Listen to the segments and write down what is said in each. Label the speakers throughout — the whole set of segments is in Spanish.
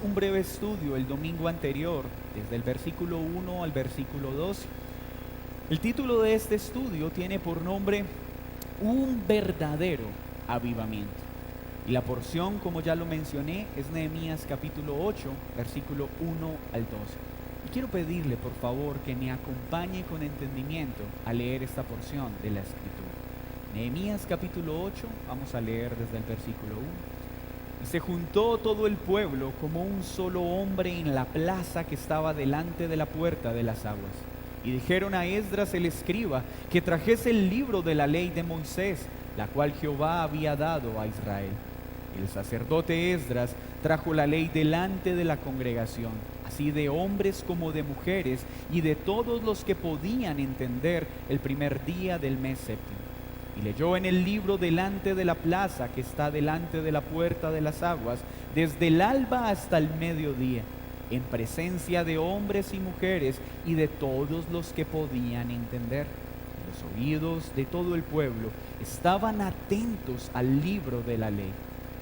Speaker 1: un breve estudio el domingo anterior, desde el versículo 1 al versículo 12. El título de este estudio tiene por nombre Un verdadero avivamiento. Y la porción, como ya lo mencioné, es Nehemías capítulo 8, versículo 1 al 12. Y quiero pedirle, por favor, que me acompañe con entendimiento a leer esta porción de la Escritura. Nehemías capítulo 8, vamos a leer desde el versículo 1. Y se juntó todo el pueblo como un solo hombre en la plaza que estaba delante de la puerta de las aguas. Y dijeron a Esdras el escriba que trajese el libro de la ley de Moisés, la cual Jehová había dado a Israel. El sacerdote Esdras trajo la ley delante de la congregación, así de hombres como de mujeres, y de todos los que podían entender el primer día del mes séptimo. Y leyó en el libro delante de la plaza que está delante de la puerta de las aguas, desde el alba hasta el mediodía, en presencia de hombres y mujeres y de todos los que podían entender. Y los oídos de todo el pueblo estaban atentos al libro de la ley.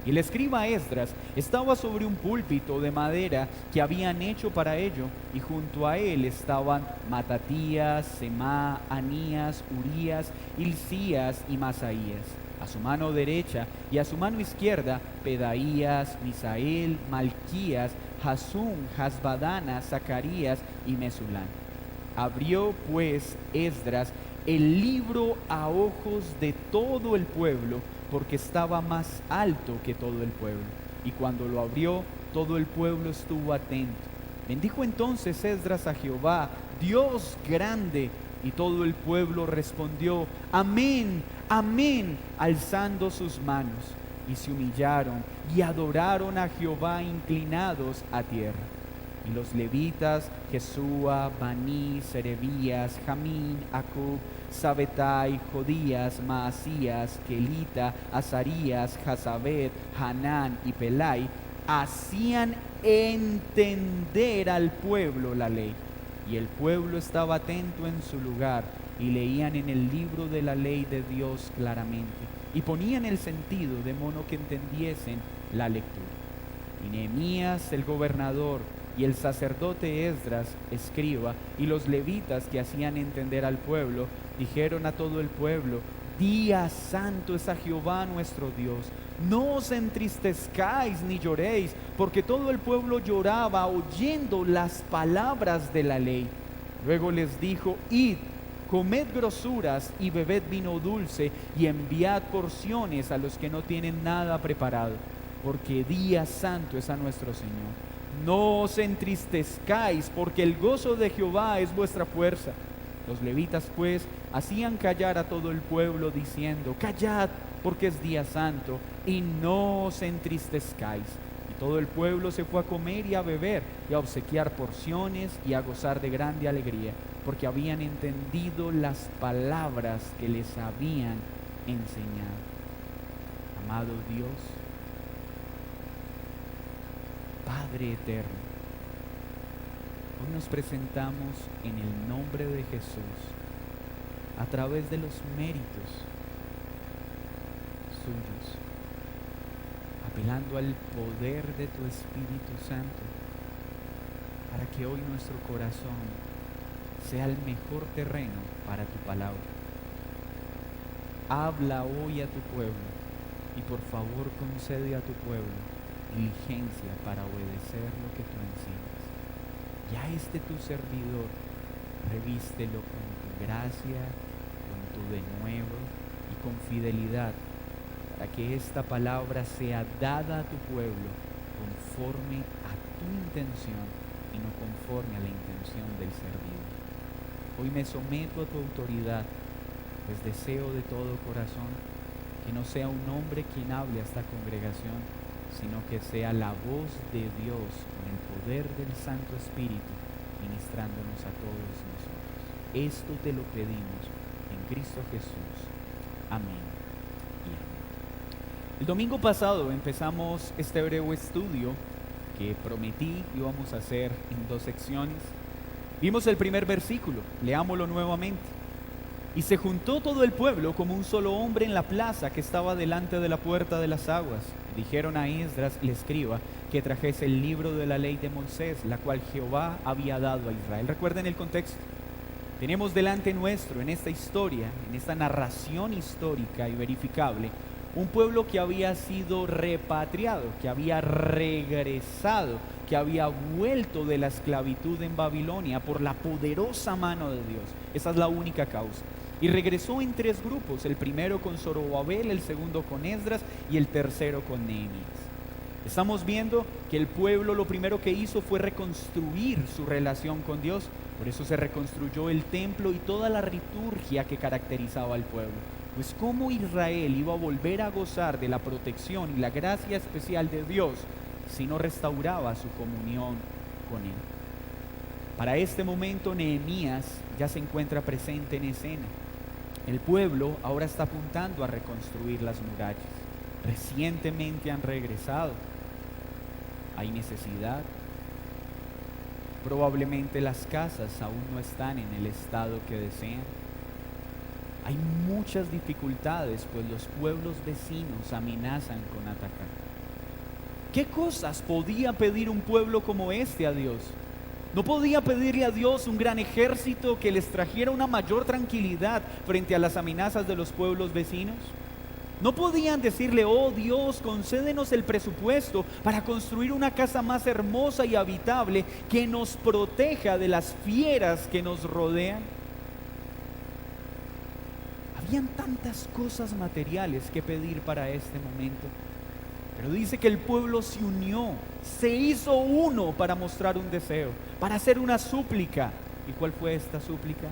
Speaker 1: Y el escriba Esdras estaba sobre un púlpito de madera que habían hecho para ello, y junto a él estaban Matatías, Semá, Anías, Urías, Hilcías y Masaías. A su mano derecha y a su mano izquierda, Pedaías, Misael, Malquías, Hasum, Hasbadana, Zacarías y Mesulán. Abrió pues Esdras el libro a ojos de todo el pueblo, porque estaba más alto que todo el pueblo. Y cuando lo abrió, todo el pueblo estuvo atento. Bendijo entonces Esdras a Jehová, Dios grande, y todo el pueblo respondió, amén, amén, alzando sus manos. Y se humillaron y adoraron a Jehová inclinados a tierra. Y los levitas, Jesúa, Baní, Serebías, Jamín, Acub, Sabetai, Jodías, Maasías, Kelita, Azarías, Jazabed, Hanán y Pelai, hacían entender al pueblo la ley. Y el pueblo estaba atento en su lugar y leían en el libro de la ley de Dios claramente y ponían el sentido de modo que entendiesen la lectura. Y Nehemías el gobernador y el sacerdote Esdras, escriba, y los levitas que hacían entender al pueblo, dijeron a todo el pueblo, día santo es a Jehová nuestro Dios. No os entristezcáis ni lloréis, porque todo el pueblo lloraba oyendo las palabras de la ley. Luego les dijo, id, comed grosuras y bebed vino dulce, y enviad porciones a los que no tienen nada preparado, porque día santo es a nuestro Señor. No os entristezcáis, porque el gozo de Jehová es vuestra fuerza. Los levitas pues hacían callar a todo el pueblo diciendo, callad, porque es día santo, y no os entristezcáis. Y todo el pueblo se fue a comer y a beber, y a obsequiar porciones, y a gozar de grande alegría, porque habían entendido las palabras que les habían enseñado. Amado Dios, Padre eterno, hoy nos presentamos en el nombre de Jesús, a través de los méritos suyos, apelando al poder de tu Espíritu Santo, para que hoy nuestro corazón sea el mejor terreno para tu palabra. Habla hoy a tu pueblo y por favor concede a tu pueblo diligencia para obedecer lo que tú enseñas. Y a este tu servidor, revístelo con tu gracia, con tu denuevo y con fidelidad, para que esta palabra sea dada a tu pueblo conforme a tu intención y no conforme a la intención del servidor. Hoy me someto a tu autoridad, pues deseo de todo corazón que no sea un hombre quien hable a esta congregación, sino que sea la voz de Dios con el poder del Santo Espíritu ministrándonos a todos nosotros. Esto te lo pedimos en Cristo Jesús. Amén y amén. El domingo pasado empezamos este breve estudio que prometí íbamos a hacer en 2 secciones. Vimos el primer versículo, leámoslo nuevamente. Y se juntó todo el pueblo como un solo hombre en la plaza que estaba delante de la puerta de las aguas. Dijeron a Esdras el escriba que trajese el libro de la ley de Moisés, la cual Jehová había dado a Israel. Recuerden el contexto. Tenemos delante nuestro, en esta historia, en esta narración histórica y verificable, un pueblo que había sido repatriado, que había regresado, que había vuelto de la esclavitud en Babilonia por la poderosa mano de Dios. Esa es la única causa. Y regresó en 3 grupos, el primero con Zorobabel, el segundo con Esdras y el tercero con Nehemías. Estamos viendo que el pueblo lo primero que hizo fue reconstruir su relación con Dios. Por eso se reconstruyó el templo y toda la liturgia que caracterizaba al pueblo. Pues cómo Israel iba a volver a gozar de la protección y la gracia especial de Dios si no restauraba su comunión con Él. Para este momento Nehemías ya se encuentra presente en escena. El pueblo ahora está apuntando a reconstruir las murallas. Recientemente han regresado. Hay necesidad. Probablemente las casas aún no están en el estado que desean. Hay muchas dificultades, pues los pueblos vecinos amenazan con atacar. ¿Qué cosas podía pedir un pueblo como este a Dios? ¿No podía pedirle a Dios un gran ejército que les trajera una mayor tranquilidad frente a las amenazas de los pueblos vecinos? ¿No podían decirle, oh Dios, concédenos el presupuesto para construir una casa más hermosa y habitable que nos proteja de las fieras que nos rodean? Habían tantas cosas materiales que pedir para este momento. Pero dice que el pueblo se unió, se hizo uno para mostrar un deseo, para hacer una súplica. ¿Y cuál fue esta súplica?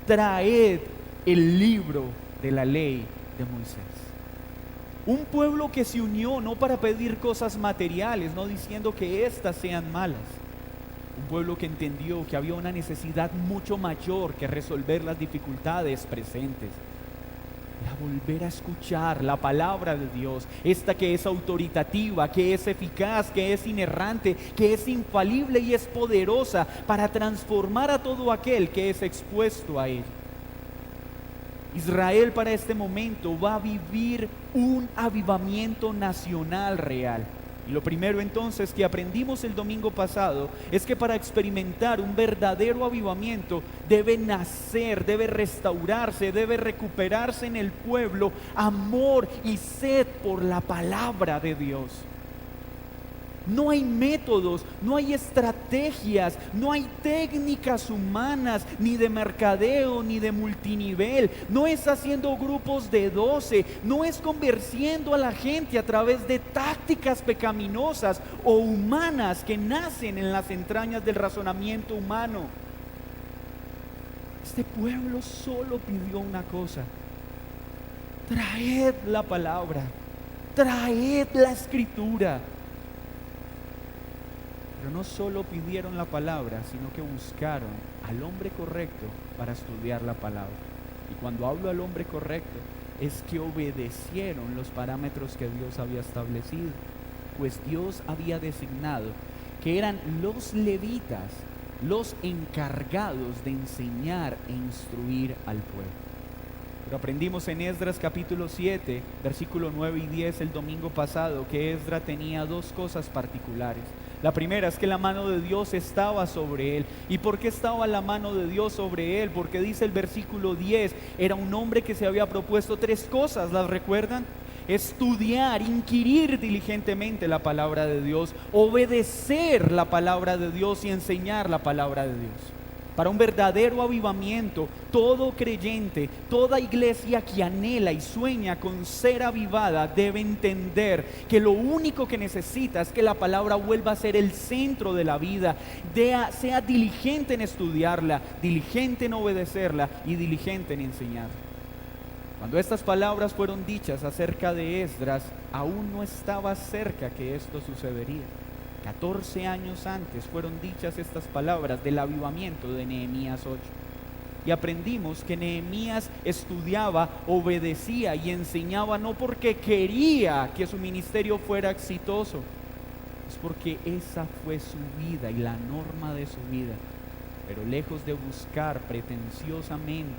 Speaker 1: Traed el libro de la ley de Moisés. Un pueblo que se unió no para pedir cosas materiales, no diciendo que éstas sean malas. Un pueblo que entendió que había una necesidad mucho mayor que resolver las dificultades presentes. A volver a escuchar la palabra de Dios, esta que es autoritativa, que es eficaz, que es inerrante, que es infalible y es poderosa para transformar a todo aquel que es expuesto a ella. Israel para este momento va a vivir un avivamiento nacional real. Y lo primero entonces que aprendimos el domingo pasado es que para experimentar un verdadero avivamiento debe nacer, debe restaurarse, debe recuperarse en el pueblo amor y sed por la palabra de Dios. No hay métodos, no hay estrategias, no hay técnicas humanas, ni de mercadeo, ni de multinivel. No es haciendo grupos de 12, no es convenciendo a la gente a través de tácticas pecaminosas o humanas que nacen en las entrañas del razonamiento humano. Este pueblo solo pidió una cosa: traed la palabra, traed la escritura. Pero no solo pidieron la palabra, sino que buscaron al hombre correcto para estudiar la palabra. Y cuando hablo al hombre correcto, es que obedecieron los parámetros que Dios había establecido. Pues Dios había designado que eran los levitas los encargados de enseñar e instruir al pueblo. Pero aprendimos en Esdras capítulo 7, versículo 9 y 10 el domingo pasado que Esdras tenía 2 cosas particulares. La primera es que la mano de Dios estaba sobre él. ¿Y por qué estaba la mano de Dios sobre él? Porque dice el versículo 10, era un hombre que se había propuesto 3 cosas, ¿las recuerdan? Estudiar, inquirir diligentemente la palabra de Dios, obedecer la palabra de Dios y enseñar la palabra de Dios. Para un verdadero avivamiento, todo creyente, toda iglesia que anhela y sueña con ser avivada debe entender que lo único que necesita es que la palabra vuelva a ser el centro de la vida, sea diligente en estudiarla, diligente en obedecerla y diligente en enseñarla. Cuando estas palabras fueron dichas acerca de Esdras, aún no estaba cerca que esto sucedería. 14 años antes fueron dichas estas palabras del avivamiento de Nehemías 8. Y aprendimos que Nehemías estudiaba, obedecía y enseñaba no porque quería que su ministerio fuera exitoso, es porque esa fue su vida y la norma de su vida. Pero lejos de buscar pretenciosamente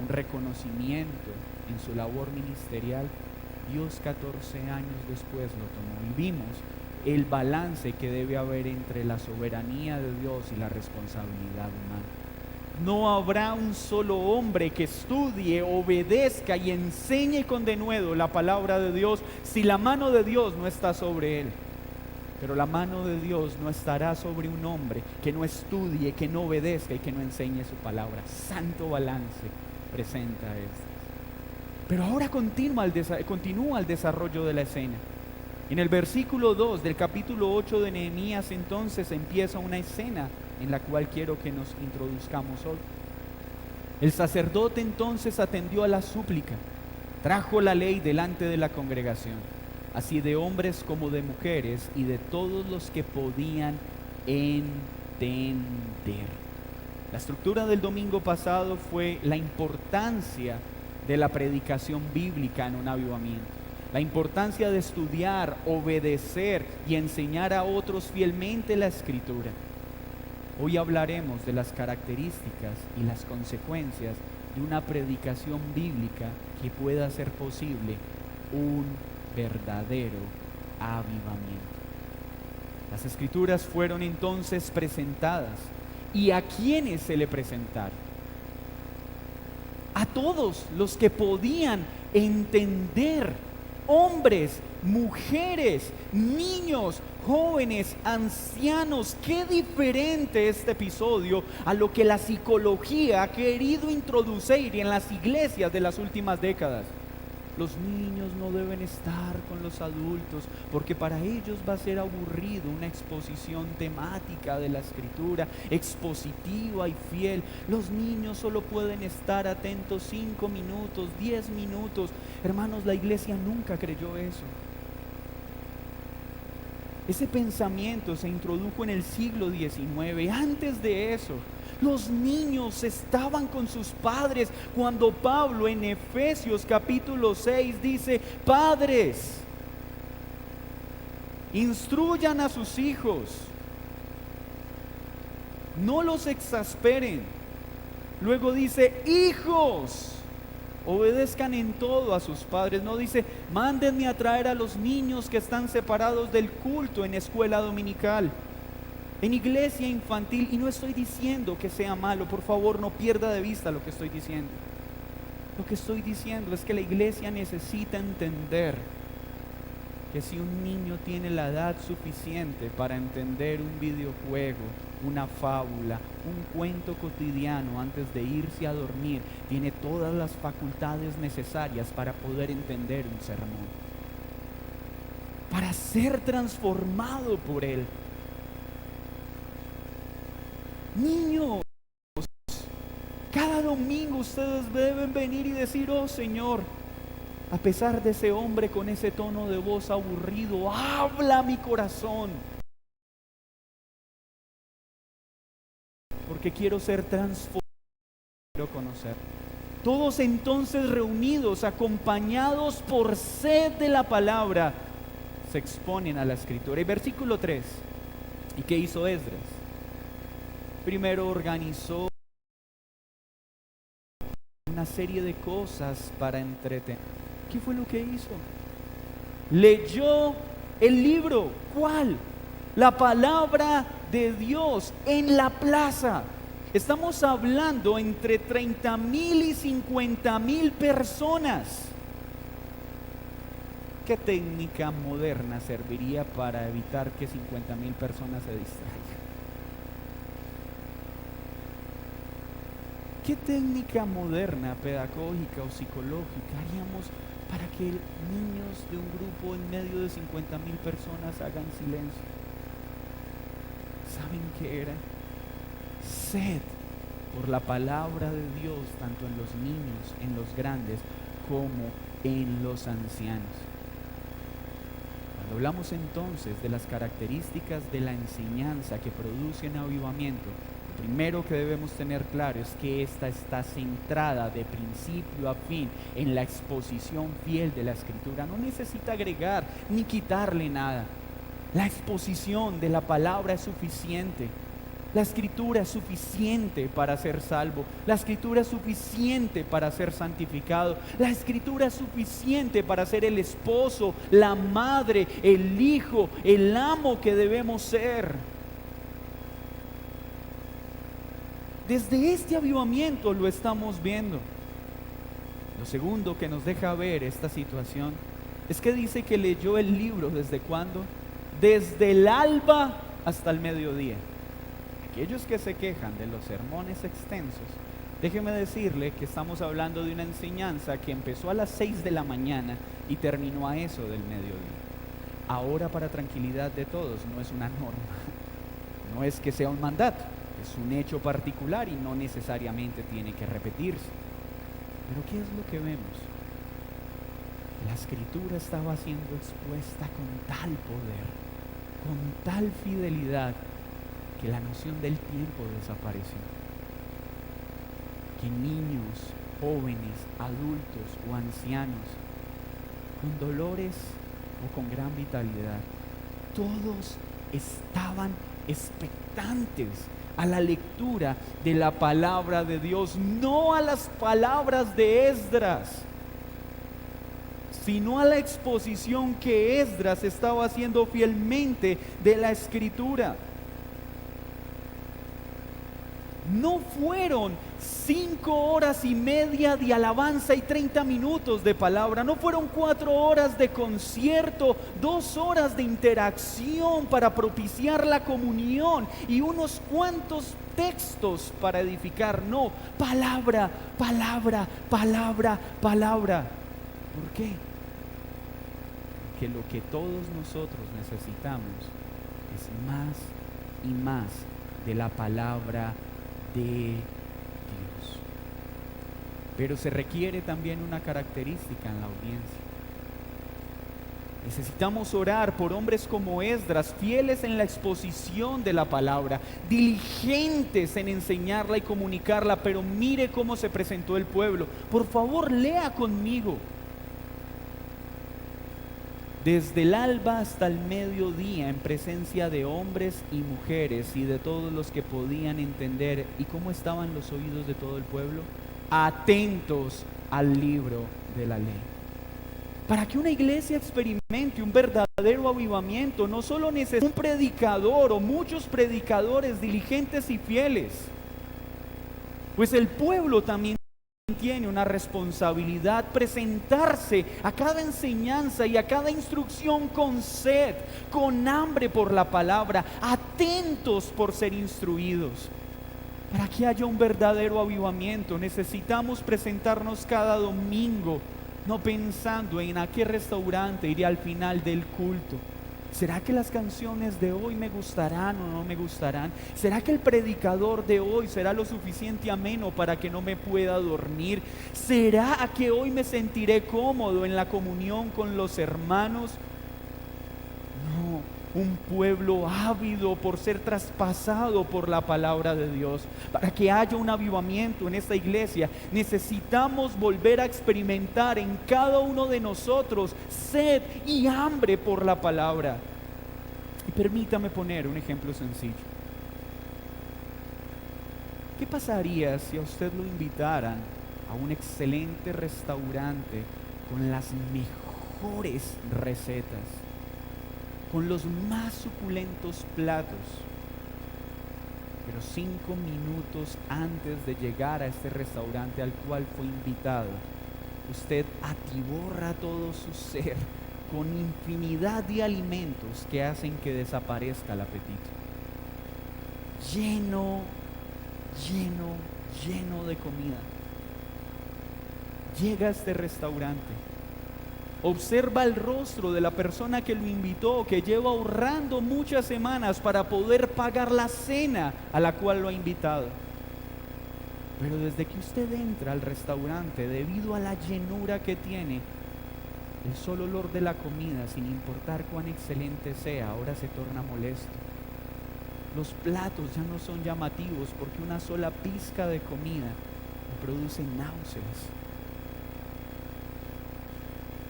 Speaker 1: un reconocimiento en su labor ministerial, Dios 14 años después lo tomó y vimos el balance que debe haber entre la soberanía de Dios y la responsabilidad humana. No habrá un solo hombre que estudie, obedezca y enseñe con denuedo la palabra de Dios si la mano de Dios no está sobre él. Pero la mano de Dios no estará sobre un hombre que no estudie, que no obedezca y que no enseñe su palabra. Santo balance presenta esto. Pero ahora continúa el desarrollo de la escena. En el versículo 2 del capítulo 8 de Nehemías entonces empieza una escena en la cual quiero que nos introduzcamos hoy. El sacerdote entonces atendió a la súplica, trajo la ley delante de la congregación, así de hombres como de mujeres y de todos los que podían entender. La estructura del domingo pasado fue la importancia de la predicación bíblica en un avivamiento. La importancia de estudiar, obedecer y enseñar a otros fielmente la Escritura. Hoy hablaremos de las características y las consecuencias de una predicación bíblica que pueda hacer posible un verdadero avivamiento. Las Escrituras fueron entonces presentadas. ¿Y a quiénes se le presentaron? A todos los que podían entender. Hombres, mujeres, niños, jóvenes, ancianos. Qué diferente este episodio a lo que la psicología ha querido introducir en las iglesias de las últimas décadas. Los niños no deben estar con los adultos porque para ellos va a ser aburrido una exposición temática de la Escritura, expositiva y fiel. Los niños solo pueden estar atentos 5 minutos, 10 minutos. Hermanos, la iglesia nunca creyó eso. Ese pensamiento se introdujo en el siglo XIX. Antes de eso, los niños estaban con sus padres cuando Pablo en Efesios capítulo 6 dice: padres, instruyan a sus hijos, no los exasperen. Luego dice: hijos, obedezcan en todo a sus padres. No dice: mándenme a traer a los niños que están separados del culto en escuela dominical, en iglesia infantil. Y no estoy diciendo que sea malo, por favor no pierda de vista lo que estoy diciendo. Lo que estoy diciendo es que la iglesia necesita entender que si un niño tiene la edad suficiente para entender un videojuego, una fábula, un cuento cotidiano antes de irse a dormir, tiene todas las facultades necesarias para poder entender un sermón, para ser transformado por él. Niños, cada domingo ustedes deben venir y decir: oh Señor, a pesar de ese hombre con ese tono de voz aburrido, habla a mi corazón, porque quiero ser transformado, quiero conocer. Todos entonces reunidos, acompañados por sed de la palabra, se exponen a la Escritura. Y versículo 3, ¿y qué hizo Esdras? Primero organizó una serie de cosas para entretener. ¿Qué fue lo que hizo? Leyó el libro. ¿Cuál? La palabra de Dios en la plaza. Estamos hablando entre 30,000 y 50,000 personas. ¿Qué técnica moderna serviría para evitar que 50,000 personas se distraigan? ¿Qué técnica moderna, pedagógica o psicológica haríamos para que niños de un grupo en medio de 50,000 personas hagan silencio? ¿Saben qué era? Sed por la palabra de Dios, tanto en los niños, en los grandes, como en los ancianos. Cuando hablamos entonces de las características de la enseñanza que produce un avivamiento, lo primero que debemos tener claro es que esta está centrada de principio a fin en la exposición fiel de la Escritura. No necesita agregar ni quitarle nada. La exposición de la palabra es suficiente. La escritura es suficiente para ser salvo. La escritura es suficiente para ser santificado. La escritura es suficiente para ser el esposo, la madre, el hijo, el amo que debemos ser. Desde este avivamiento lo estamos viendo. Lo segundo que nos deja ver esta situación es que dice que leyó el libro ¿desde cuándo? Desde el alba hasta el mediodía. Aquellos que se quejan de los sermones extensos, déjeme decirle que estamos hablando de una enseñanza que empezó a las 6 de la mañana y terminó a eso del mediodía. Ahora, para tranquilidad de todos, no es una norma, no es que sea un mandato, es un hecho particular y no necesariamente tiene que repetirse. Pero ¿qué es lo que vemos? La escritura estaba siendo expuesta con tal poder, con tal fidelidad, que la noción del tiempo desapareció. Que niños, jóvenes, adultos o ancianos, con dolores o con gran vitalidad, todos estaban expectantes a la lectura de la palabra de Dios, no a las palabras de Esdras, sino a la exposición que Esdras estaba haciendo fielmente de la escritura. No fueron 5 horas y media de alabanza y 30 minutos de palabra. No fueron 4 horas de concierto, 2 horas de interacción para propiciar la comunión y unos cuantos textos para edificar. No, palabra, palabra, palabra, palabra. ¿Por qué? Porque lo que todos nosotros necesitamos es más y más de la palabra de Dios. Pero se requiere también una característica en la audiencia. Necesitamos orar por hombres como Esdras, fieles en la exposición de la palabra, diligentes en enseñarla y comunicarla. Pero mire cómo se presentó el pueblo. Por favor, lea conmigo. Desde el alba hasta el mediodía, en presencia de hombres y mujeres y de todos los que podían entender. ¿Y cómo estaban los oídos de todo el pueblo? Atentos al libro de la ley. Para que una iglesia experimente un verdadero avivamiento, no solo necesita un predicador o muchos predicadores diligentes y fieles, pues el pueblo también tiene una responsabilidad: presentarse a cada enseñanza y a cada instrucción con sed, con hambre por la palabra, atentos por ser instruidos. Para que haya un verdadero avivamiento, necesitamos presentarnos cada domingo, no pensando en a qué restaurante iré al final del culto. ¿Será que las canciones de hoy me gustarán o no me gustarán? ¿Será que el predicador de hoy será lo suficiente ameno para que no me pueda dormir? ¿Será que hoy me sentiré cómodo en la comunión con los hermanos? No, un pueblo ávido por ser traspasado por la palabra de Dios. Para que haya un avivamiento en esta iglesia, necesitamos volver a experimentar en cada uno de nosotros sed y hambre por la palabra. Y permítame poner un ejemplo sencillo. ¿Qué pasaría si a usted lo invitaran a un excelente restaurante con las mejores recetas, con los más suculentos platos, pero 5 minutos antes de llegar a este restaurante al cual fue invitado, usted atiborra todo su ser con infinidad de alimentos que hacen que desaparezca el apetito? Lleno de comida. Llega a este restaurante, observa el rostro de la persona que lo invitó, que lleva ahorrando muchas semanas para poder pagar la cena a la cual lo ha invitado. Pero desde que usted entra al restaurante, debido a la llenura que tiene, el solo olor de la comida, sin importar cuán excelente sea, ahora se torna molesto. Los platos ya no son llamativos porque una sola pizca de comida le produce náuseas.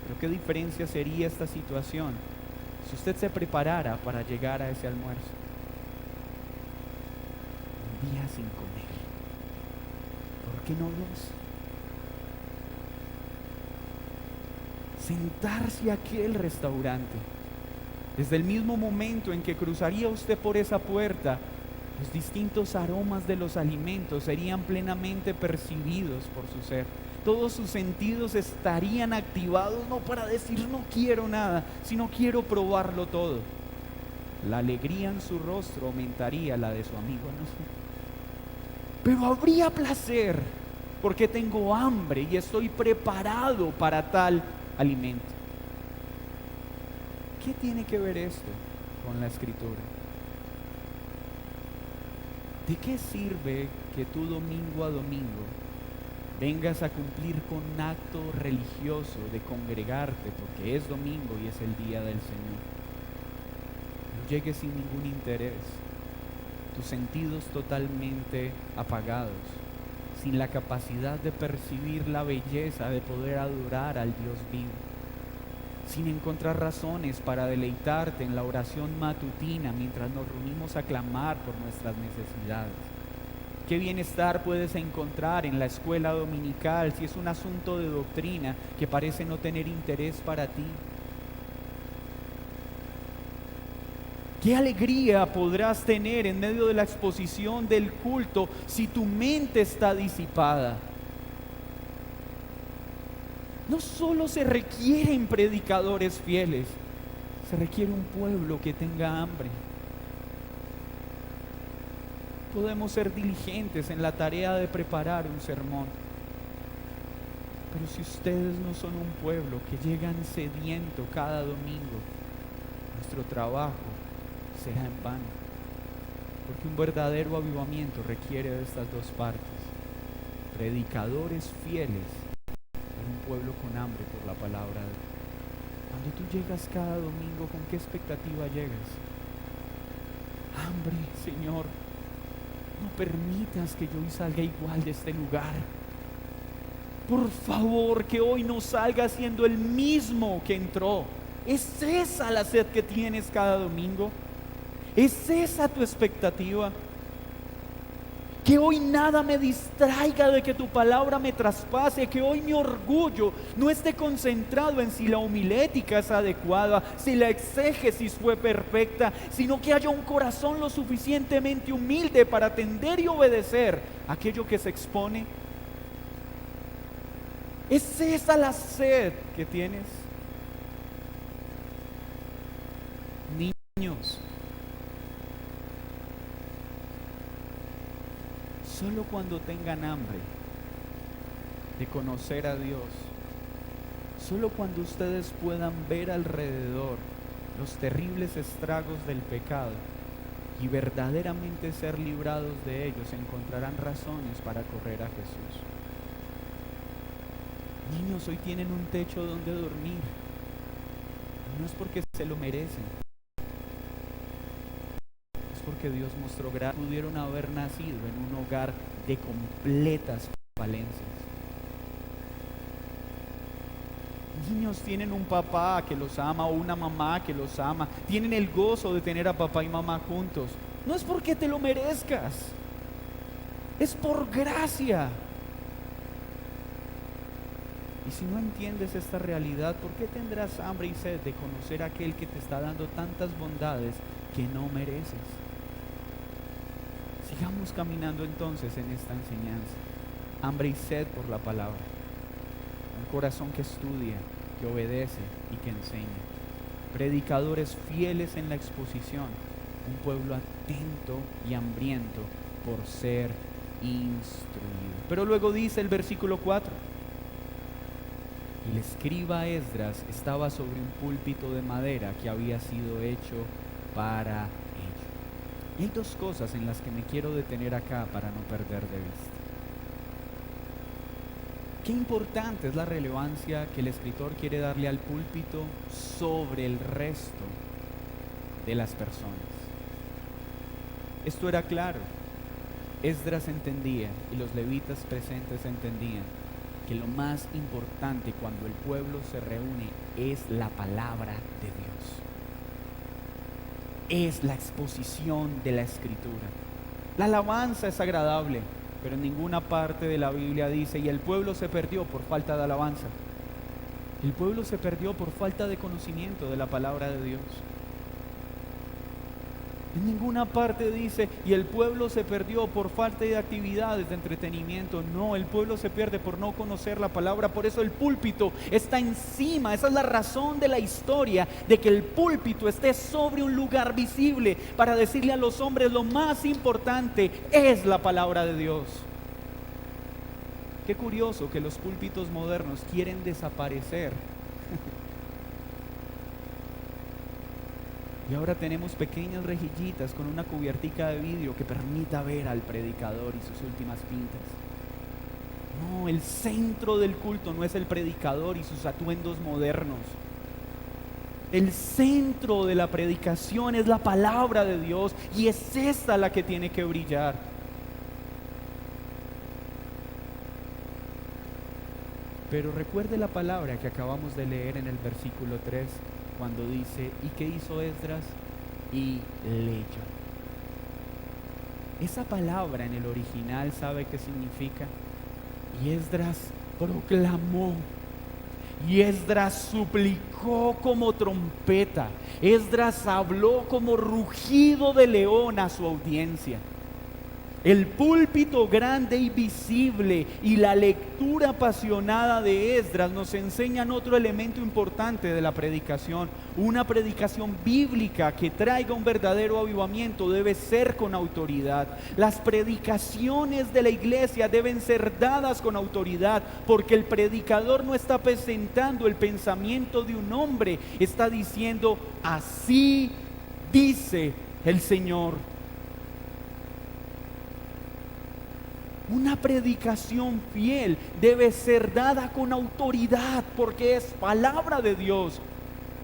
Speaker 1: Pero ¿qué diferencia sería esta situación si usted se preparara para llegar a ese almuerzo? sin comer. ¿Por qué no dos? Sentarse a aquel restaurante. Desde el mismo momento en que cruzaría usted por esa puerta, los distintos aromas de los alimentos serían plenamente percibidos por su ser. Todos sus sentidos estarían activados, no para decir no quiero nada, sino quiero probarlo todo. La alegría en su rostro aumentaría la de su amigo, ¿no? Pero habría placer, porque tengo hambre y estoy preparado para tal alimento. ¿Qué tiene que ver esto con la Escritura? ¿De qué sirve que tú domingo a domingo vengas a cumplir con un acto religioso de congregarte porque es domingo y es el día del Señor? No llegues sin ningún interés, tus sentidos totalmente apagados, sin la capacidad de percibir la belleza de poder adorar al Dios vivo, sin encontrar razones para deleitarte en la oración matutina mientras nos reunimos a clamar por nuestras necesidades. ¿Qué bienestar puedes encontrar en la escuela dominical si es un asunto de doctrina que parece no tener interés para ti? ¿Qué alegría podrás tener en medio de la exposición del culto si tu mente está disipada? No solo se requieren predicadores fieles, se requiere un pueblo que tenga hambre. Podemos ser diligentes en la tarea de preparar un sermón, pero si ustedes no son un pueblo que llegan sediento cada domingo, nuestro trabajo será en vano, porque un verdadero avivamiento requiere de estas dos partes: predicadores fieles y un pueblo con hambre por la palabra de Dios. Cuando tú llegas cada domingo, ¿con qué expectativa llegas? Hambre, Señor, no permitas que yo hoy salga igual de este lugar. Por favor, que hoy no salga siendo el mismo que entró. ¿Es esa la sed que tienes cada domingo? ¿Es esa tu expectativa? Que hoy nada me distraiga de que tu palabra me traspase, que hoy mi orgullo no esté concentrado en si la homilética es adecuada, si la exégesis fue perfecta, sino que haya un corazón lo suficientemente humilde para atender y obedecer aquello que se expone. ¿Es esa la sed que tienes? Niños, solo cuando tengan hambre de conocer a Dios, solo cuando ustedes puedan ver alrededor los terribles estragos del pecado y verdaderamente ser librados de ellos, encontrarán razones para correr a Jesús. Niños, hoy tienen un techo donde dormir. No es porque se lo merecen, es porque Dios mostró gracia. Pudieron haber nacido en un hogar de completas falencias. Niños tienen un papá que los ama o una mamá que los ama. Tienen el gozo de tener a papá y mamá juntos. No es porque te lo merezcas, es por gracia. Y si no entiendes esta realidad, ¿por qué tendrás hambre y sed de conocer a aquel que te está dando tantas bondades que no mereces? Sigamos caminando entonces en esta enseñanza. Hambre y sed por la palabra. Un corazón que estudia, que obedece y que enseña. Predicadores fieles en la exposición. Un pueblo atento y hambriento por ser instruido. Pero luego dice el versículo 4. El escriba Esdras estaba sobre un púlpito de madera que había sido hecho para ello. Y hay dos cosas en las que me quiero detener acá para no perder de vista. Qué importante es la relevancia que el escritor quiere darle al púlpito sobre el resto de las personas. Esto era claro. Esdras entendía y los levitas presentes entendían que lo más importante cuando el pueblo se reúne es la palabra de Dios. Es la exposición de la Escritura. La alabanza es agradable, pero en ninguna parte de la Biblia dice, y el pueblo se perdió por falta de alabanza. El pueblo se perdió por falta de conocimiento de la palabra de Dios. En ninguna parte dice, y el pueblo se perdió por falta de actividades de entretenimiento. No, el pueblo se pierde por no conocer la palabra. Por eso el púlpito está encima. Esa es la razón de la historia, de que el púlpito esté sobre un lugar visible, para decirle a los hombres, lo más importante es la palabra de Dios. Qué curioso que los púlpitos modernos quieren desaparecer. Y ahora tenemos pequeñas rejillitas con una cubiertica de vidrio que permita ver al predicador y sus últimas pintas. No, el centro del culto no es el predicador y sus atuendos modernos. El centro de la predicación es la palabra de Dios, y es esta la que tiene que brillar. Pero recuerde la palabra que acabamos de leer en el versículo 3, cuando dice, ¿y qué hizo Esdras? Y leyó. Esa palabra en el original, ¿sabe qué significa? Y Esdras proclamó, y Esdras suplicó como trompeta, Esdras habló como rugido de león a su audiencia. El púlpito grande y visible y la lectura apasionada de Esdras nos enseñan otro elemento importante de la predicación. Una predicación bíblica que traiga un verdadero avivamiento debe ser con autoridad. Las predicaciones de la iglesia deben ser dadas con autoridad, porque el predicador no está presentando el pensamiento de un hombre, está diciendo, así dice el Señor. Una predicación fiel debe ser dada con autoridad, porque es palabra de Dios,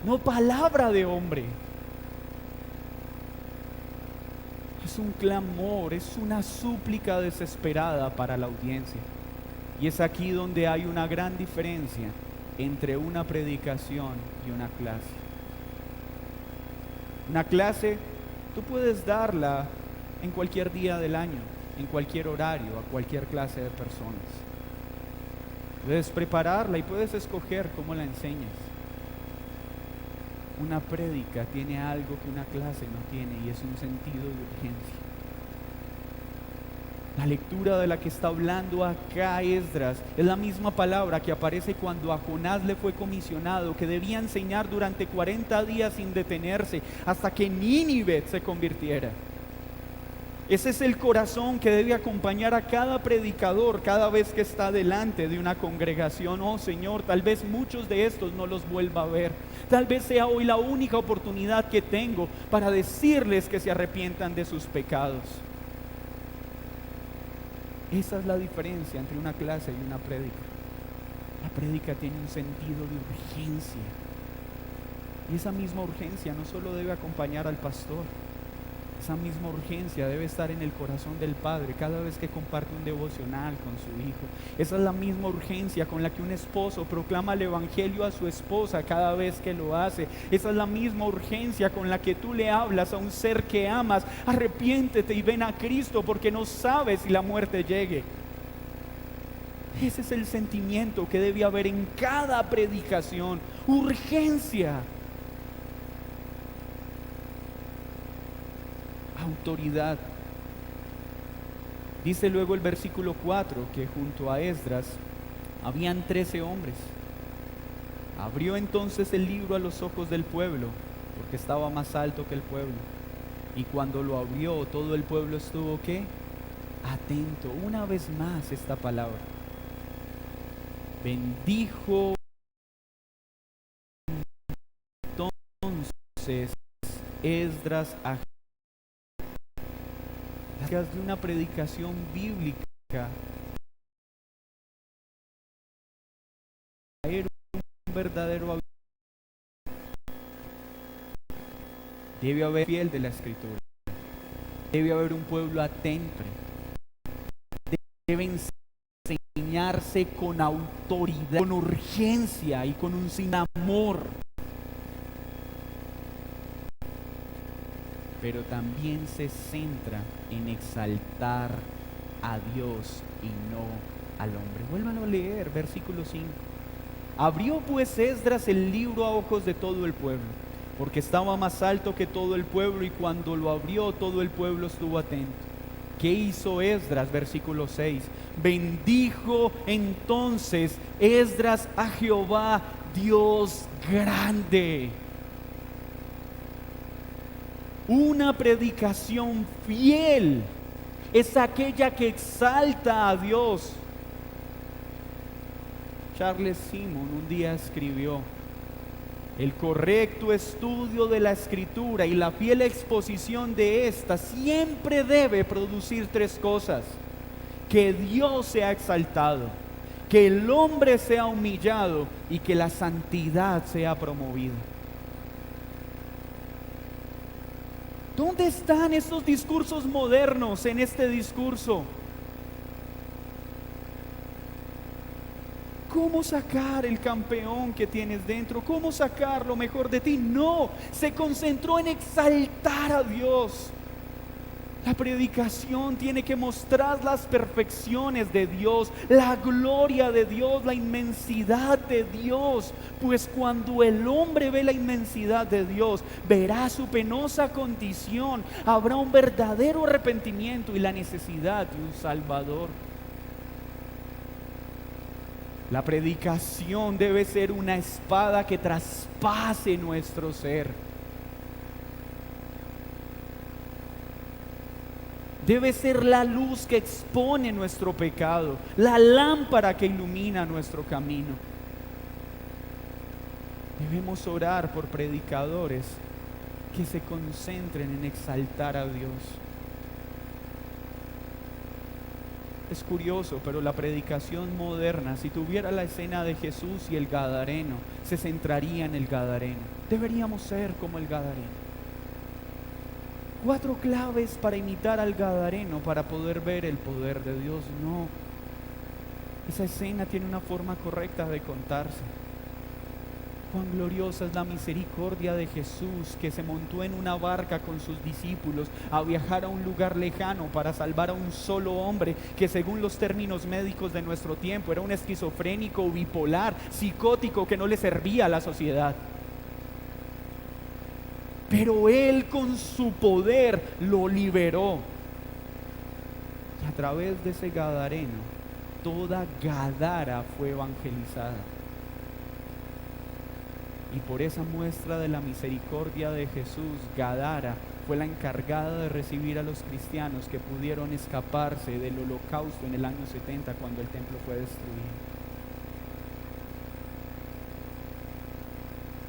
Speaker 1: no palabra de hombre. Es un clamor, es una súplica desesperada para la audiencia. Y es aquí donde hay una gran diferencia entre una predicación y una clase. Una clase tú puedes darla en cualquier día del año, en cualquier horario, a cualquier clase de personas. Puedes prepararla y puedes escoger cómo la enseñas. Una prédica tiene algo que una clase no tiene, y es un sentido de urgencia. La lectura de la que está hablando acá Esdras es la misma palabra que aparece cuando a Jonás le fue comisionado, que debía enseñar durante 40 días sin detenerse hasta que Nínive se convirtiera. Ese es el corazón que debe acompañar a cada predicador cada vez que está delante de una congregación. Oh Señor, tal vez muchos de estos no los vuelva a ver. Tal vez sea hoy la única oportunidad que tengo para decirles que se arrepientan de sus pecados. Esa es la diferencia entre una clase y una prédica. La prédica tiene un sentido de urgencia. Y esa misma urgencia no solo debe acompañar al pastor. Esa misma urgencia debe estar en el corazón del padre cada vez que comparte un devocional con su hijo. Esa es la misma urgencia con la que un esposo proclama el evangelio a su esposa cada vez que lo hace. Esa es la misma urgencia con la que tú le hablas a un ser que amas: arrepiéntete y ven a Cristo, porque no sabes si la muerte llegue. Ese es el sentimiento que debe haber en cada predicación: urgencia. Autoridad. Dice luego el versículo 4 que junto a Esdras habían 13 hombres. Abrió entonces el libro a los ojos del pueblo, porque estaba más alto que el pueblo. Y cuando lo abrió, todo el pueblo estuvo ¿qué? Atento. Una vez más esta palabra. Bendijo entonces Esdras a de una predicación bíblica, un verdadero. Debe haber fiel de la escritura, debe haber un pueblo atento, debe enseñarse con autoridad, con urgencia y con un sin amor. pero también se centra en exaltar a Dios y no al hombre. Vuélvanlo a leer, versículo 5. Abrió pues Esdras el libro a ojos de todo el pueblo, porque estaba más alto que todo el pueblo, y cuando lo abrió todo el pueblo estuvo atento. ¿Qué hizo Esdras? Versículo 6. Bendijo entonces Esdras a Jehová, Dios grande. Una predicación fiel es aquella que exalta a Dios. Charles Simmons un día escribió: el correcto estudio de la Escritura y la fiel exposición de ésta siempre debe producir tres cosas: que Dios sea exaltado, que el hombre sea humillado y que la santidad sea promovida. ¿Dónde están estos discursos modernos en este discurso? ¿Cómo sacar el campeón que tienes dentro? ¿Cómo sacar lo mejor de ti? No, se concentró en exaltar a Dios. La predicación tiene que mostrar las perfecciones de Dios, la gloria de Dios, la inmensidad de Dios. Pues cuando el hombre ve la inmensidad de Dios, verá su penosa condición, habrá un verdadero arrepentimiento y la necesidad de un Salvador. La predicación debe ser una espada que traspase nuestro ser. Debe ser la luz que expone nuestro pecado, la lámpara que ilumina nuestro camino. Debemos orar por predicadores que se concentren en exaltar a Dios. Es curioso, pero la predicación moderna, si tuviera la escena de Jesús y el Gadareno, se centraría en el Gadareno. Deberíamos ser como el Gadareno. 4 claves para imitar al Gadareno, para poder ver el poder de Dios. No, esa escena tiene una forma correcta de contarse. Cuán gloriosa es la misericordia de Jesús, que se montó en una barca con sus discípulos a viajar a un lugar lejano para salvar a un solo hombre que, según los términos médicos de nuestro tiempo, era un esquizofrénico, bipolar, psicótico, que no le servía a la sociedad. Pero Él con su poder lo liberó. Y a través de ese Gadareno, toda Gadara fue evangelizada. Y por esa muestra de la misericordia de Jesús, Gadara fue la encargada de recibir a los cristianos que pudieron escaparse del holocausto en el año 70, cuando el templo fue destruido.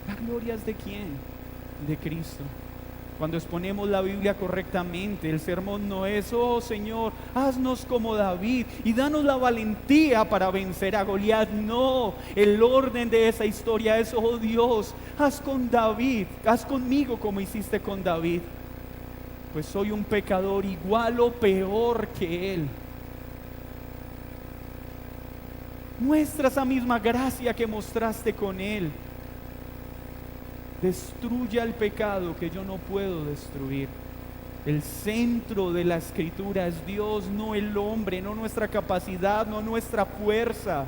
Speaker 1: ¿La gloria es de quién? De Cristo. Cuando exponemos la Biblia correctamente, el sermón no es: oh Señor, haznos como David y danos la valentía para vencer a Goliat. No, el orden de esa historia es: oh Dios, haz con David, haz conmigo como hiciste con David, pues soy un pecador igual o peor que él. Muestra esa misma gracia que mostraste con él. Destruya el pecado que yo no puedo destruir. El centro de la Escritura es Dios, no el hombre, no nuestra capacidad, no nuestra fuerza.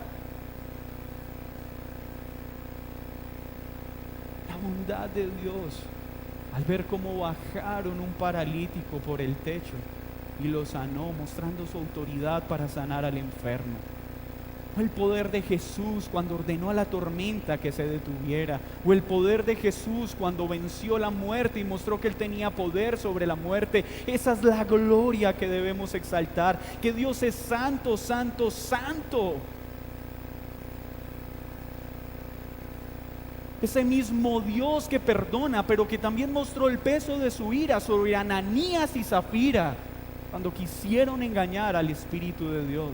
Speaker 1: La bondad de Dios, al ver cómo bajaron un paralítico por el techo y lo sanó, mostrando su autoridad para sanar al enfermo. O el poder de Jesús cuando ordenó a la tormenta que se detuviera. O el poder de Jesús cuando venció la muerte y mostró que Él tenía poder sobre la muerte. Esa es la gloria que debemos exaltar. Que Dios es santo, santo, santo. Ese mismo Dios que perdona, pero que también mostró el peso de su ira sobre Ananías y Zafira cuando quisieron engañar al Espíritu de Dios.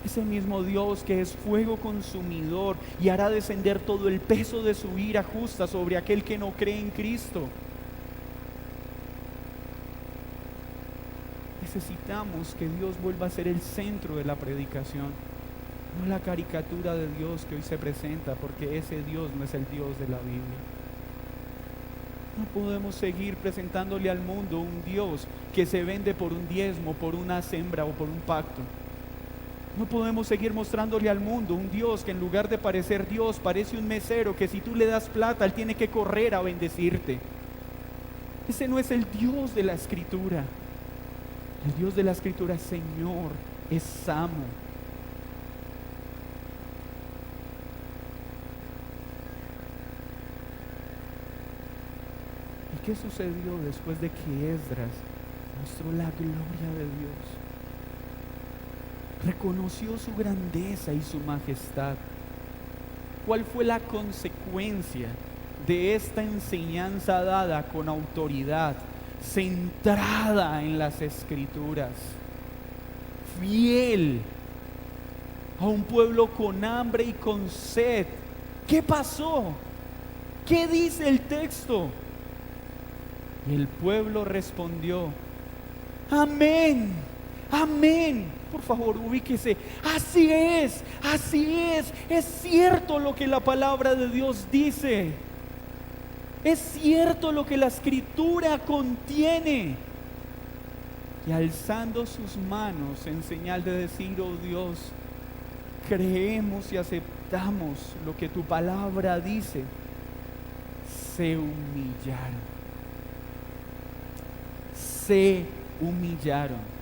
Speaker 1: Ese mismo Dios que es fuego consumidor y hará descender todo el peso de su ira justa sobre aquel que no cree en Cristo. Necesitamos que Dios vuelva a ser el centro de la predicación, no la caricatura de Dios que hoy se presenta, porque ese Dios no es el Dios de la Biblia. No podemos seguir presentándole al mundo un Dios que se vende por un diezmo, por una siembra o por un pacto. No podemos seguir mostrándole al mundo un Dios que en lugar de parecer Dios parece un mesero que si tú le das plata él tiene que correr a bendecirte. Ese no es el Dios de la Escritura. El Dios de la Escritura es Señor, es amo. ¿Y qué sucedió después de que Esdras mostró la gloria de Dios? Reconoció su grandeza y su majestad. ¿Cuál fue la consecuencia de esta enseñanza dada con autoridad, centrada en las Escrituras, fiel a un pueblo con hambre y con sed? ¿Qué pasó? ¿Qué dice el texto? Y el pueblo respondió: amén, amén. Por favor, ubíquese. Así es cierto lo que la palabra de Dios dice. Es cierto lo que la Escritura contiene. Y alzando sus manos en señal de decir: oh Dios, creemos y aceptamos lo que tu palabra dice, se humillaron. Se humillaron.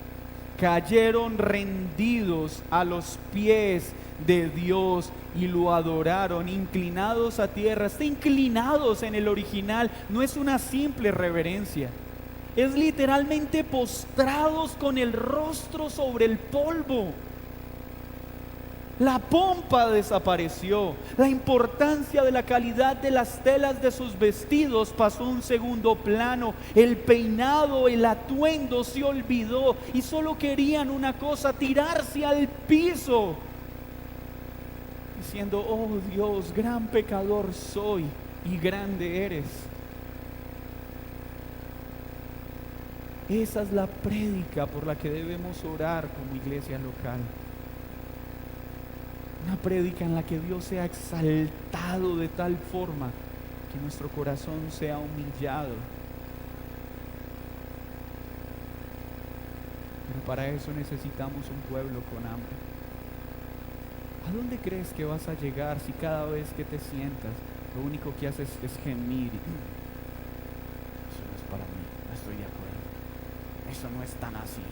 Speaker 1: Cayeron rendidos a los pies de Dios y lo adoraron, inclinados a tierra. Este inclinados en el original no es una simple reverencia, es literalmente postrados con el rostro sobre el polvo. La pompa desapareció, la importancia de la calidad de las telas de sus vestidos pasó a un segundo plano, el peinado, el atuendo se olvidó y solo querían una cosa: tirarse al piso, diciendo: oh Dios, gran pecador soy y grande eres. Esa es la prédica por la que debemos orar como iglesia local. Una prédica en la que Dios sea exaltado de tal forma que nuestro corazón sea humillado. Pero para eso necesitamos un pueblo con hambre. ¿A dónde crees que vas a llegar si cada vez que te sientas lo único que haces es gemir? Eso no es para mí, no estoy de acuerdo. Eso no es tan así.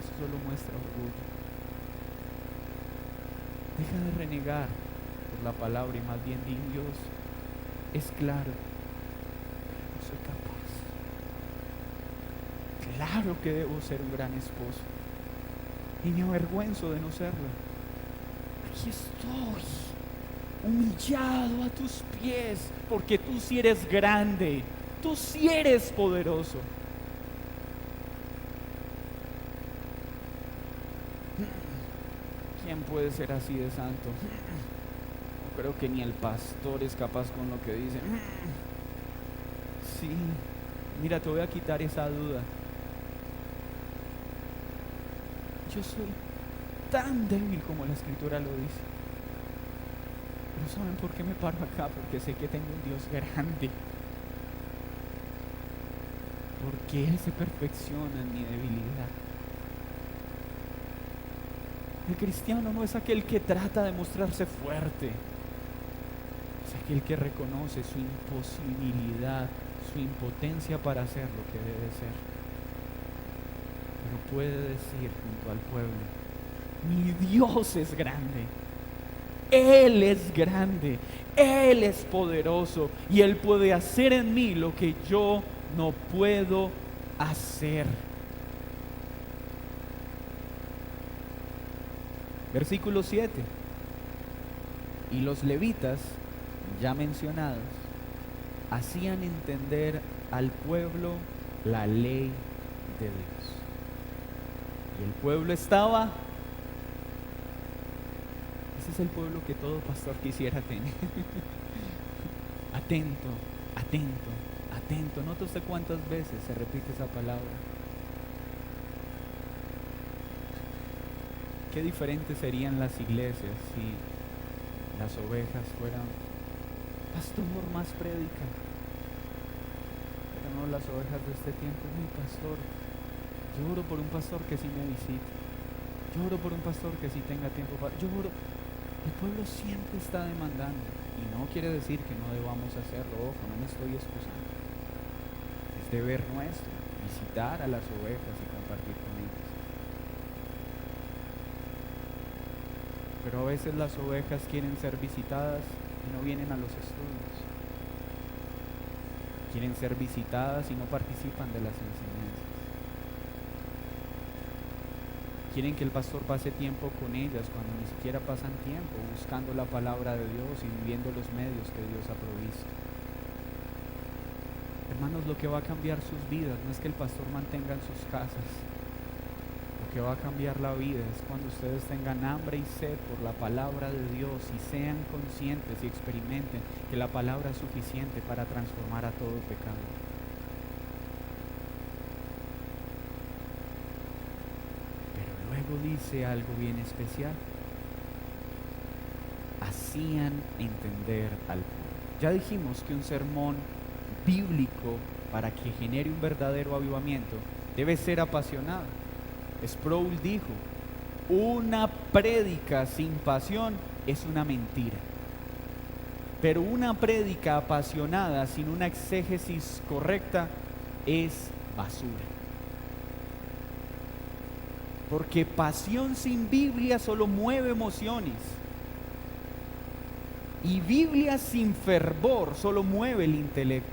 Speaker 1: Eso solo muestra orgullo. Deja de renegar por la palabra y más bien di: Dios es claro, no soy capaz. Claro que debo ser un gran esposo y me avergüenzo de no serlo. Aquí estoy, humillado a tus pies, porque tú sí eres grande, tú sí eres poderoso. ¿Quién puede ser así de santo? No creo que ni el pastor es capaz con lo que dice. Sí, mira, te voy a quitar esa duda. Yo soy tan débil como la Escritura lo dice. Pero ¿saben por qué me paro acá? Porque sé que tengo un Dios grande. Porque Él se perfecciona en mi debilidad. El cristiano no es aquel que trata de mostrarse fuerte, es aquel que reconoce su imposibilidad, su impotencia para hacer lo que debe ser. Pero puede decir junto al pueblo: mi Dios es grande, Él es grande, Él es poderoso y Él puede hacer en mí lo que yo no puedo hacer. Versículo 7. Y los levitas, ya mencionados, hacían entender al pueblo la ley de Dios. Y el pueblo estaba... Ese es el pueblo que todo pastor quisiera tener. Atento, atento, atento. Nota usted cuántas veces se repite esa palabra. Qué diferentes serían las iglesias si las ovejas fueran, pastor, más prédica. Pero no, las ovejas de este tiempo, mi pastor, yo oro por un pastor que sí me visite, yo oro por un pastor que sí tenga tiempo para, yo oro. El pueblo siempre está demandando, y no quiere decir que no debamos hacerlo, ojo, no me estoy excusando. Es deber nuestro visitar a las ovejas y compartir con ellas. Pero a veces las ovejas quieren ser visitadas y no vienen a los estudios. Quieren ser visitadas y no participan de las enseñanzas. Quieren que el pastor pase tiempo con ellas cuando ni siquiera pasan tiempo buscando la palabra de Dios y viviendo los medios que Dios ha provisto. Hermanos, lo que va a cambiar sus vidas no es que el pastor mantenga en sus casas. Lo que va a cambiar la vida es cuando ustedes tengan hambre y sed por la palabra de Dios y sean conscientes y experimenten que la palabra es suficiente para transformar a todo pecado. Dice algo bien especial: hacían entender al pueblo. Ya dijimos que un sermón bíblico, para que genere un verdadero avivamiento, debe ser apasionado. Sproul dijo: una prédica sin pasión es una mentira, pero una prédica apasionada sin una exégesis correcta es basura. Porque pasión sin Biblia solo mueve emociones. Y Biblia sin fervor solo mueve el intelecto.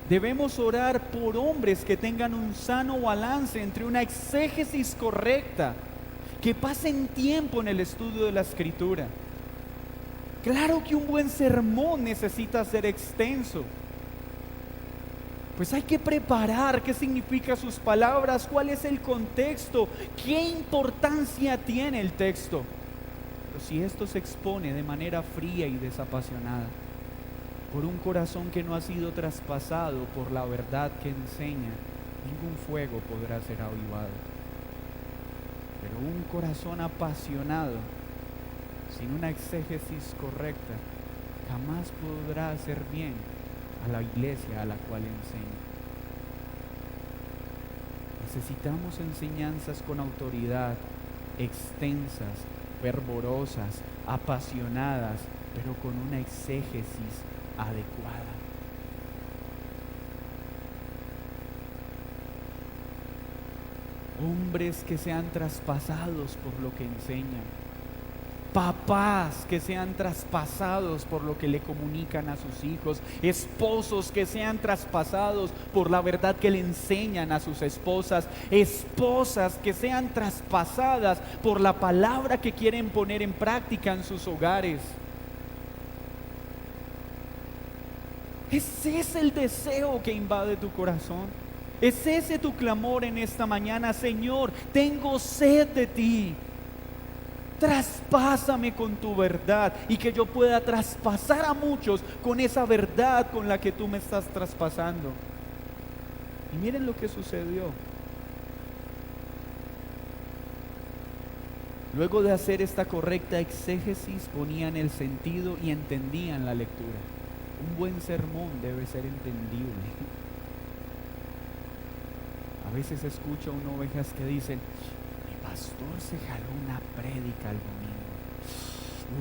Speaker 1: Debemos orar por hombres que tengan un sano balance entre una exégesis correcta, que pasen tiempo en el estudio de la Escritura. Claro que un buen sermón necesita ser extenso. Pues hay que preparar qué significa sus palabras, cuál es el contexto, qué importancia tiene el texto. Pero si esto se expone de manera fría y desapasionada, por un corazón que no ha sido traspasado por la verdad que enseña, ningún fuego podrá ser avivado. Pero un corazón apasionado, sin una exégesis correcta, jamás podrá hacer bien a la iglesia a la cual enseña. Necesitamos enseñanzas con autoridad, extensas, fervorosas, apasionadas, pero con una exégesis adecuada. Hombres que sean traspasados por lo que enseñan. Papás que sean traspasados por lo que le comunican a sus hijos. Esposos que sean traspasados por la verdad que le enseñan a sus esposas. Esposas que sean traspasadas por la palabra que quieren poner en práctica en sus hogares. Ese es el deseo que invade tu corazón. Es ese tu clamor en esta mañana: Señor, tengo sed de ti. Traspásame con tu verdad, y que yo pueda traspasar a muchos con esa verdad con la que tú me estás traspasando. Y miren lo que sucedió. Luego de hacer esta correcta exégesis, ponían el sentido y entendían la lectura. Un buen sermón debe ser entendible. A veces escucho a ovejas que dicen: pastor se jaló una prédica el domingo,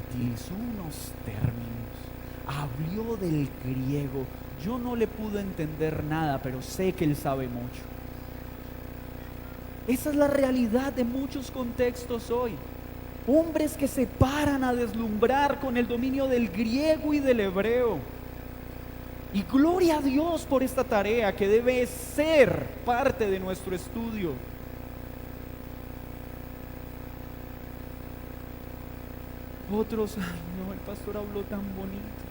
Speaker 1: utilizó unos términos, habló del griego, yo no le pude entender nada, pero sé que él sabe mucho. Esa es la realidad de muchos contextos hoy. Hombres que se paran a deslumbrar con el dominio del griego y del hebreo. Y gloria a Dios por esta tarea que debe ser parte de nuestro estudio. Otros: ay no, el pastor habló tan bonito,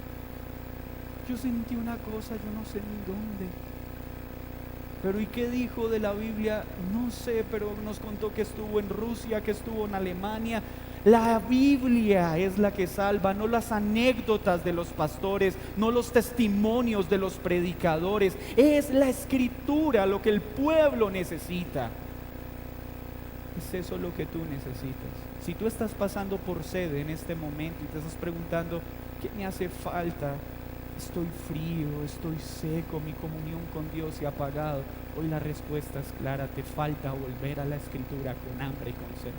Speaker 1: yo sentí una cosa, yo no sé ni dónde. Pero ¿y qué dijo de la Biblia? No sé, pero nos contó que estuvo en Rusia, que estuvo en Alemania. La Biblia es la que salva, no las anécdotas de los pastores, no los testimonios de los predicadores. Es la Escritura lo que el pueblo necesita. Es es eso lo que tú necesitas. Si tú estás pasando por sed en este momento y te estás preguntando, ¿qué me hace falta? Estoy frío, estoy seco, mi comunión con Dios se ha apagado. Hoy la respuesta es clara, te falta volver a la Escritura con hambre y con sed.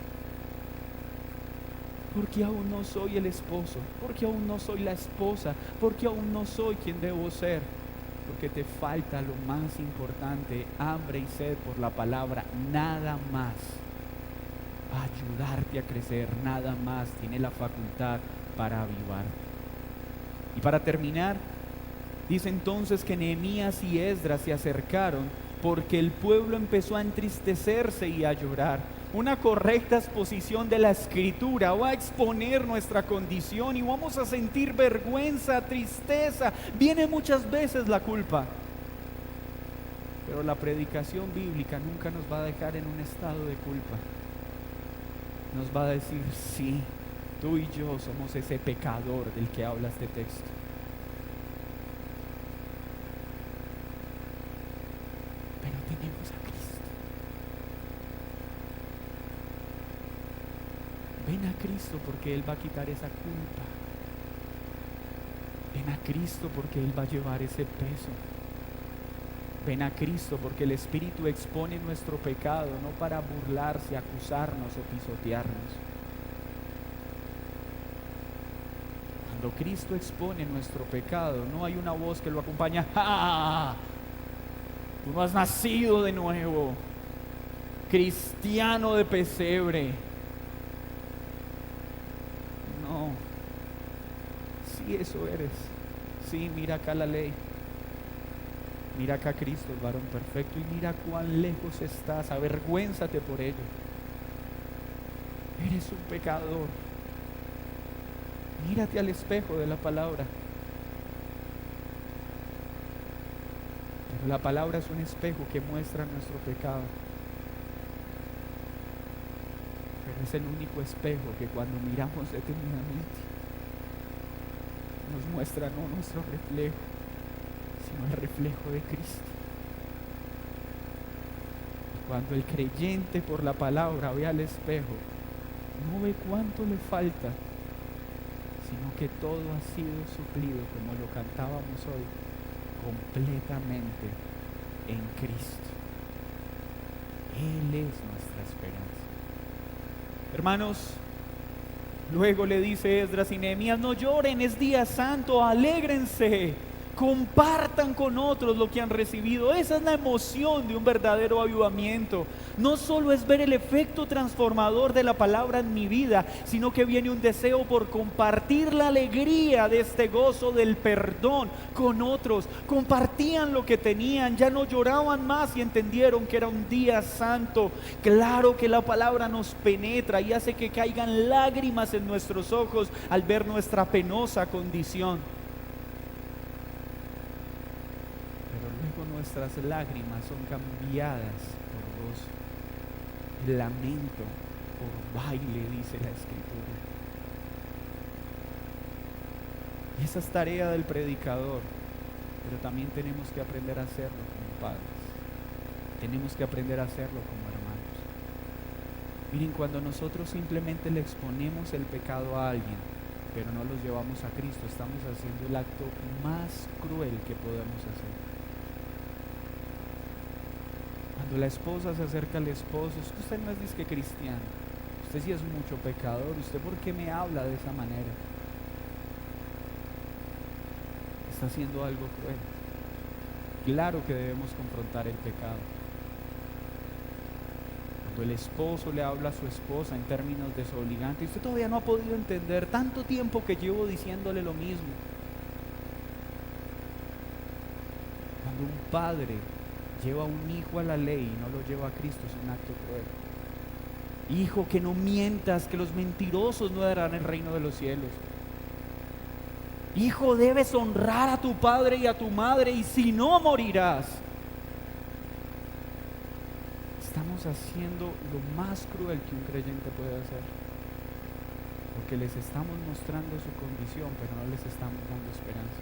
Speaker 1: Porque aún no soy el esposo, porque aún no soy la esposa, porque aún no soy quien debo ser. Porque te falta lo más importante, hambre y sed por la palabra, nada más. Ayudarte a crecer, nada más tiene la facultad para avivarte. Y para terminar, dice entonces que Nehemías y Esdras se acercaron porque el pueblo empezó a entristecerse y a llorar. Una correcta exposición de la Escritura va a exponer nuestra condición y vamos a sentir vergüenza, tristeza. Viene muchas veces la culpa. Pero la predicación bíblica nunca nos va a dejar en un estado de culpa. Nos va a decir, sí, tú y yo somos ese pecador del que habla este texto. Pero tenemos a Cristo. Ven a Cristo porque Él va a quitar esa culpa. Ven a Cristo porque Él va a llevar ese peso. Ven a Cristo porque el Espíritu expone nuestro pecado, no para burlarse, acusarnos o pisotearnos. Cuando Cristo expone nuestro pecado, no hay una voz que lo acompaña. ¡Ah! Tú no has nacido de nuevo, cristiano de pesebre. No, sí, eso eres. Sí, mira acá la ley. Mira acá a Cristo, el varón perfecto, y mira cuán lejos estás. Avergüénzate por ello. Eres un pecador. Mírate al espejo de la palabra. Pero la palabra es un espejo que muestra nuestro pecado. Pero es el único espejo que cuando miramos detenidamente nos muestra no nuestro reflejo, sino el reflejo de Cristo. Y cuando el creyente por la palabra ve al espejo, no ve cuánto le falta, sino que todo ha sido suplido, como lo cantábamos hoy, completamente en Cristo. Él es nuestra esperanza. Hermanos, luego le dice Esdras y Nehemías, no lloren, es día santo, alégrense, compartan con otros lo que han recibido. Esa es la emoción de un verdadero avivamiento. No solo es ver el efecto transformador de la palabra en mi vida, sino que viene un deseo por compartir la alegría de este gozo del perdón con otros. Compartían lo que tenían, ya no lloraban más y entendieron que era un día santo. Claro que la palabra nos penetra y hace que caigan lágrimas en nuestros ojos al ver nuestra penosa condición. Nuestras lágrimas son cambiadas por gozo, lamento por baile, dice la Escritura. Y esa es tarea del predicador, pero también tenemos que aprender a hacerlo como padres, tenemos que aprender a hacerlo como hermanos. Miren, cuando nosotros simplemente le exponemos el pecado a alguien, pero no los llevamos a Cristo, estamos haciendo el acto más cruel que podemos hacer. Cuando la esposa se acerca al esposo, es que usted no es disque cristiano, usted sí es mucho pecador, ¿usted por qué me habla de esa manera? Está haciendo algo cruel. Claro que debemos confrontar el pecado. Cuando el esposo le habla a su esposa en términos desobligantes, usted todavía no ha podido entender tanto tiempo que llevo diciéndole lo mismo. Cuando un padre lleva a un hijo a la ley y no lo lleva a Cristo, es un acto cruel. Hijo, que no mientas, que los mentirosos no darán el reino de los cielos. Hijo, debes honrar a tu padre y a tu madre, y si no, morirás. Estamos haciendo lo más cruel que un creyente puede hacer, porque les estamos mostrando su condición, pero no les estamos dando esperanza.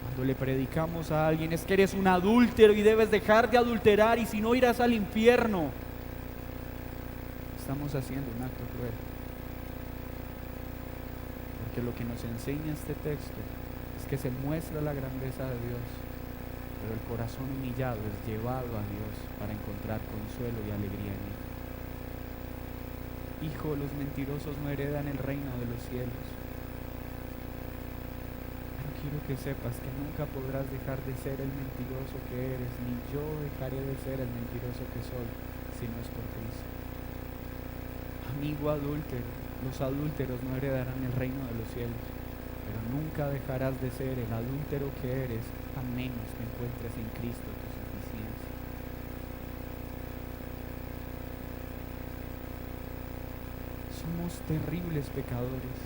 Speaker 1: Cuando le predicamos a alguien, es que eres un adúltero y debes dejar de adulterar, y si no irás al infierno. estamos haciendo un acto cruel. Porque lo que nos enseña este texto es que se muestra la grandeza de Dios, pero el corazón humillado es llevado a Dios para encontrar consuelo y alegría en Él. Hijo, los mentirosos no heredan el reino de los cielos. Pero quiero que sepas que nunca podrás dejar de ser el mentiroso que eres, ni yo dejaré de ser el mentiroso que soy, si no es por Cristo. Amigo adúltero, los adúlteros no heredarán el reino de los cielos, pero nunca dejarás de ser el adúltero que eres, a menos que encuentres en Cristo tu suficiencia. Somos terribles pecadores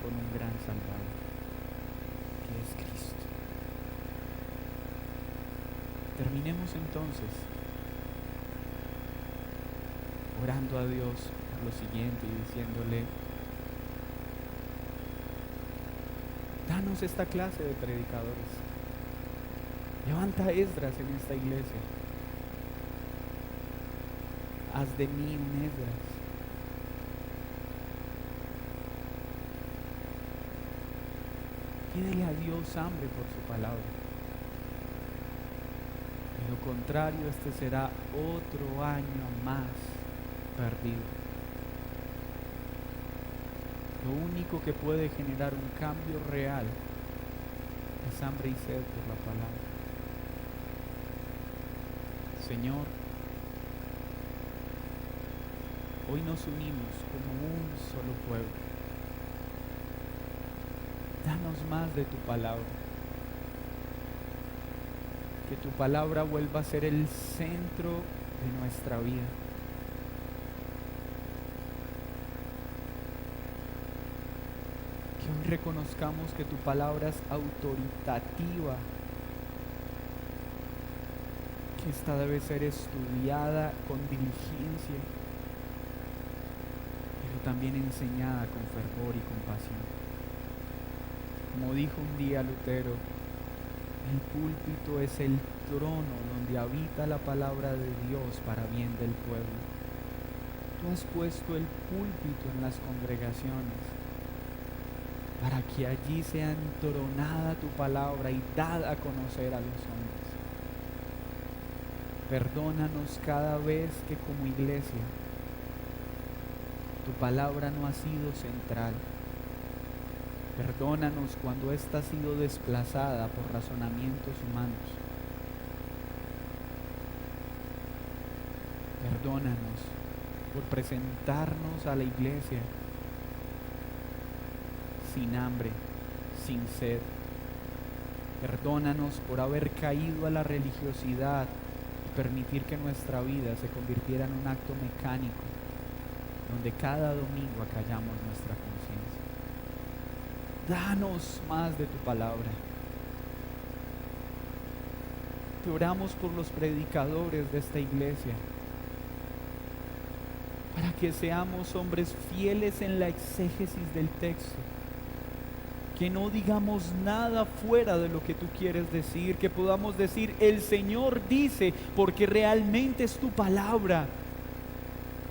Speaker 1: con un gran Salvador, que es Cristo. Terminemos entonces orando a Dios por lo siguiente y diciéndole: danos esta clase de predicadores. Levanta Esdras en esta iglesia. Haz de mí un Esdras. Pídele a Dios hambre por su palabra. De lo contrario, este será otro año más perdido. Lo único que puede generar un cambio real es hambre y sed por la palabra. Señor, hoy nos unimos como un solo pueblo. Danos más de tu palabra. Que tu palabra vuelva a ser el centro de nuestra vida. Que hoy reconozcamos que tu palabra es autoritativa, que esta debe ser estudiada con diligencia, pero también enseñada con fervor y compasión. Como dijo un día Lutero, el púlpito es el trono donde habita la palabra de Dios para bien del pueblo. Tú has puesto el púlpito en las congregaciones para que allí sea entronada tu palabra y dada a conocer a los hombres. Perdónanos cada vez que como iglesia tu palabra no ha sido central. Perdónanos cuando ésta ha sido desplazada por razonamientos humanos. Perdónanos por presentarnos a la iglesia sin hambre, sin sed. Perdónanos por haber caído a la religiosidad y permitir que nuestra vida se convirtiera en un acto mecánico, donde cada domingo acallamos nuestra conciencia. Danos más de tu palabra. Te oramos por los predicadores de esta iglesia, para que seamos hombres fieles en la exégesis del texto, que no digamos nada fuera de lo que tú quieres decir, que podamos decir: el Señor dice, porque realmente es tu palabra,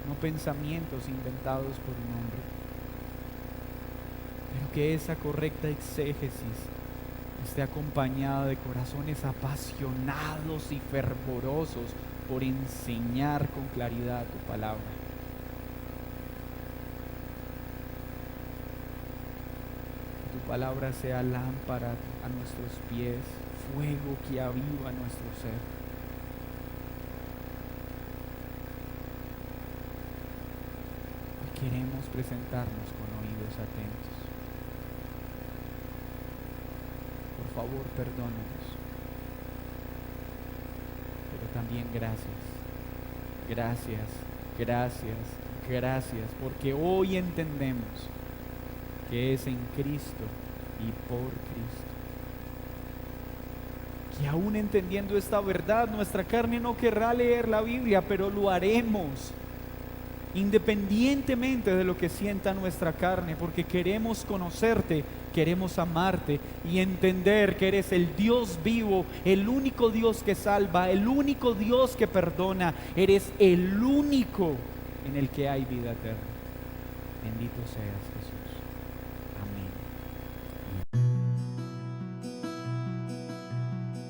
Speaker 1: no pensamientos inventados por un hombre. Pero que esa correcta exégesis esté acompañada de corazones apasionados y fervorosos por enseñar con claridad tu palabra. Que tu palabra sea lámpara a nuestros pies, fuego que aviva nuestro ser. Hoy queremos presentarnos con oídos atentos. Por favor, perdónanos, pero también gracias, gracias, gracias, gracias, porque hoy entendemos que es en Cristo y por Cristo. Que aún entendiendo esta verdad, nuestra carne no querrá leer la Biblia, pero lo haremos. independientemente de lo que sienta nuestra carne, porque queremos conocerte, queremos amarte y entender que eres el Dios vivo, el único Dios que salva, el único Dios que perdona, eres el único en el que hay vida eterna. Bendito seas, Jesús.